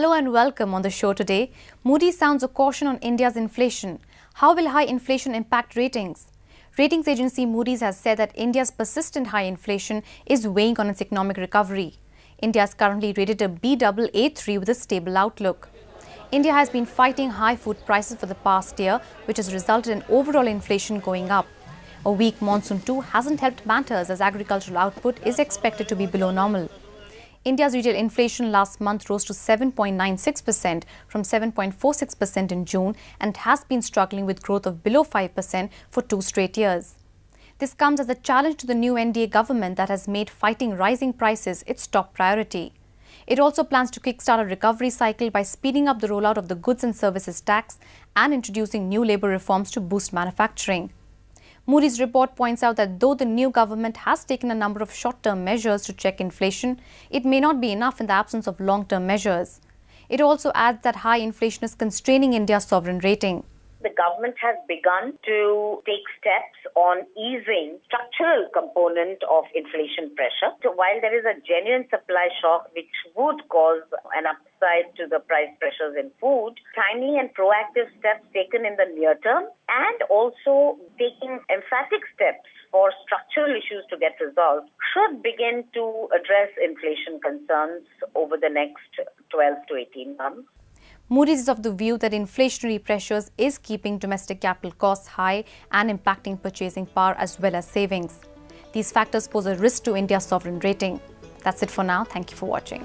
Hello and welcome on the show today. Moody's sounds a caution on India's inflation. How will high inflation impact ratings? Ratings agency Moody's has said that India's persistent high inflation is weighing on its economic recovery. India is currently rated a Baa3 with a stable outlook. India has been fighting high food prices for the past year, which has resulted in overall inflation going up. A weak monsoon too hasn't helped matters as agricultural output is expected to be below normal. India's retail inflation last month rose to 7.96% from 7.46% in June and has been struggling with growth of below 5% for 2 straight years. This comes as a challenge to the new NDA government that has made fighting rising prices its top priority. It also plans to kickstart a recovery cycle by speeding up the rollout of the goods and services tax and introducing new labour reforms to boost manufacturing. Moody's report points out that though the new government has taken a number of short-term measures to check inflation, it may not be enough in the absence of long-term measures. It also adds that high inflation is constraining India's sovereign rating. The government has begun to take steps on easing structural component of inflation pressure. So while there is a genuine supply shock which would cause an upside to the price pressures in food, timely and proactive steps taken in the near term and also taking emphatic steps for structural issues to get resolved should begin to address inflation concerns over the next 12 to 18 months. Moody's is of the view that inflationary pressures is keeping domestic capital costs high and impacting purchasing power as well as savings. These factors pose a risk to India's sovereign rating. That's it for now. Thank you for watching.